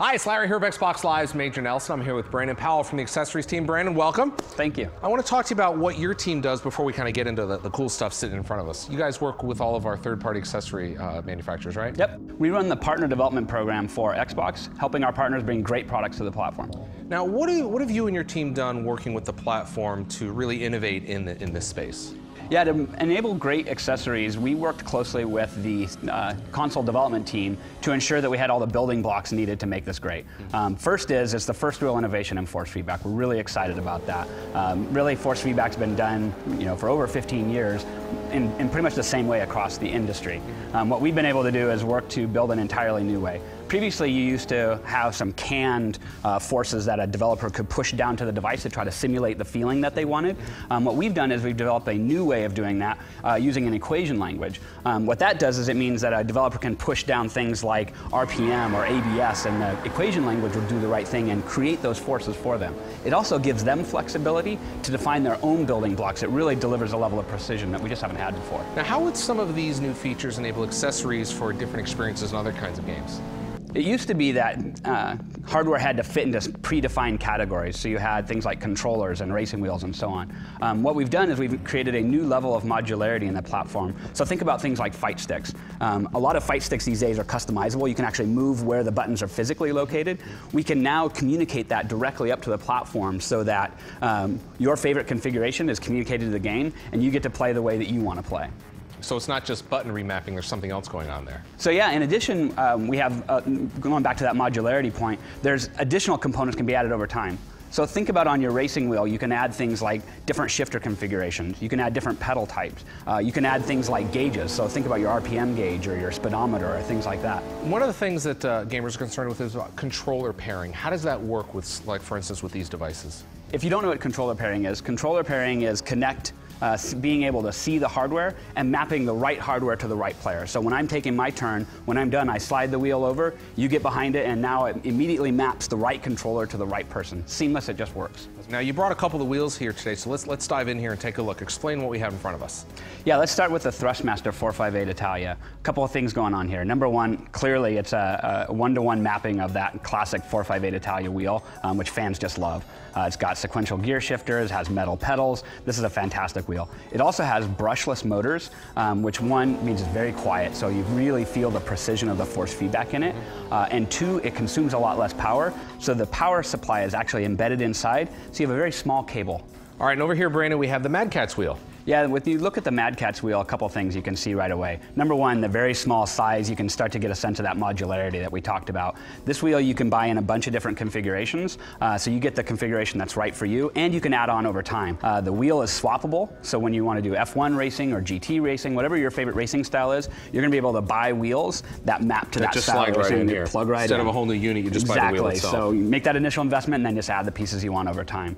Hi, it's Larry here of Xbox Live's Major Nelson. I'm here with Brandon Powell from the accessories team. Brandon, welcome. Thank you. I want to talk to you about what your team does before we kind of get into the cool stuff sitting in front of us. You guys work with all of our third-party accessory manufacturers, right? Yep. We run the partner development program for Xbox, helping our partners bring great products to the platform. Now, what have you and your team done working with the platform to really innovate in this space? Yeah, to enable great accessories, we worked closely with the console development team to ensure that we had all the building blocks needed to make this great. First it's the first real innovation in force feedback. We're really excited about that. Really, force feedback's been done, for over 15 years in pretty much the same way across the industry. What we've been able to do is work to build an entirely new way. Previously, you used to have some canned forces that a developer could push down to the device to try to simulate the feeling that they wanted. What we've done is we've developed a new way of doing that using an equation language. What that does is it means that a developer can push down things like RPM or ABS, and the equation language will do the right thing and create those forces for them. It also gives them flexibility to define their own building blocks. It really delivers a level of precision that we just haven't had before. Now, how would some of these new features enable accessories for different experiences and other kinds of games? It used to be that hardware had to fit into predefined categories, so you had things like controllers and racing wheels and so on. What we've done is we've created a new level of modularity in the platform. So think about things like fight sticks. A lot of fight sticks these days are customizable. You can actually move where the buttons are physically located. We can now communicate that directly up to the platform so that your favorite configuration is communicated to the game, and you get to play the way that you want to play. So it's not just button remapping, there's something else going on there. So yeah, in addition, we have, going back to that modularity point, there's additional components can be added over time. So think about on your racing wheel, you can add things like different shifter configurations. You can add different pedal types. You can add things like gauges. So think about your RPM gauge or your speedometer or things like that. One of the things that gamers are concerned with is controller pairing. How does that work with, like, for instance, with these devices? If you don't know what controller pairing is being able to see the hardware and mapping the right hardware to the right player. So when I'm taking my turn, when I'm done, I slide the wheel over, you get behind it, and now it immediately maps the right controller to the right person. Seamless, it just works. Now, you brought a couple of wheels here today, so let's dive in here and take a look. Explain what we have in front of us. Yeah, let's start with the Thrustmaster 458 Italia. A couple of things going on here. Number one, clearly it's a one-to-one mapping of that classic 458 Italia wheel, which fans just love. It's got sequential gear shifters, has metal pedals. This is a fantastic wheel. It also has brushless motors, which one means it's very quiet, so you really feel the precision of the force feedback in it. And two, it consumes a lot less power, so the power supply is actually embedded inside, so you have a very small cable. All right, and over here, Brandon, we have the Mad Catz wheel. Yeah, when you look at the Mad Catz wheel, a couple things you can see right away. Number one, the very small size, you can start to get a sense of that modularity that we talked about. This wheel you can buy in a bunch of different configurations, so you get the configuration that's right for you, and you can add on over time. The wheel is swappable, so when you want to do F1 racing or GT racing, whatever your favorite racing style is, you're going to be able to buy wheels that map to that just style slide of racing. right in here. Plug right Instead in. of a whole new unit, you just buy the wheel itself. So you make that initial investment and then just add the pieces you want over time.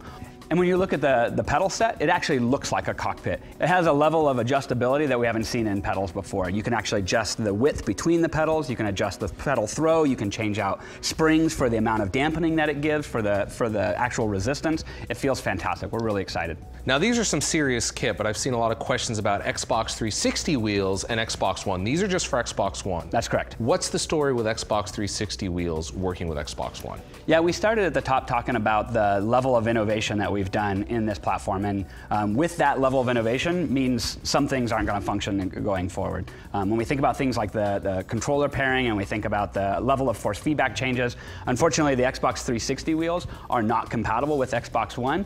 And when you look at the pedal set, it actually looks like a cockpit. It has a level of adjustability that we haven't seen in pedals before. You can actually adjust the width between the pedals, you can adjust the pedal throw, you can change out springs for the amount of dampening that it gives, for the actual resistance. It feels fantastic. We're really excited. Now, these are some serious kit, but I've seen a lot of questions about Xbox 360 wheels and Xbox One. These are just for Xbox One. That's correct. What's the story with Xbox 360 wheels working with Xbox One? Yeah, we started at the top talking about the level of innovation that we've done in this platform, and with that level of innovation means some things aren't going to function going forward. When we think about things like the controller pairing and we think about the level of force feedback changes, unfortunately the Xbox 360 wheels are not compatible with Xbox One,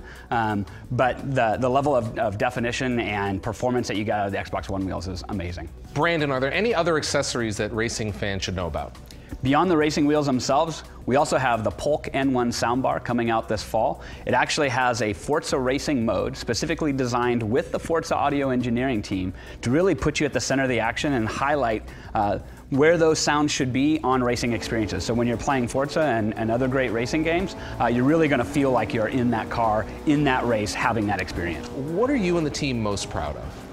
but the level of definition and performance that you get out of the Xbox One wheels is amazing. Brandon, are there any other accessories that racing fans should know about? Beyond the racing wheels themselves, we also have the Polk N1 soundbar coming out this fall. It actually has a Forza racing mode specifically designed with the Forza audio engineering team to really put you at the center of the action and highlight where those sounds should be on racing experiences. So when you're playing Forza and other great racing games, you're really going to feel like you're in that car, in that race, having that experience. What are you and the team most proud of?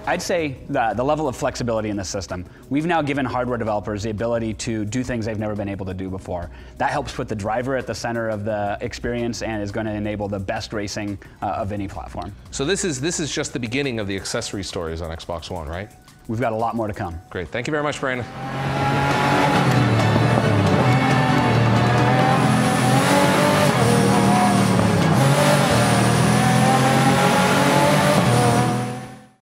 I'd say the level of flexibility in the system. We've now given hardware developers the ability to do things they've never been able to do before. That helps put the driver at the center of the experience and is going to enable the best racing of any platform. So this is just the beginning of the accessory stories on Xbox One, right? We've got a lot more to come. Great. Thank you very much, Brandon.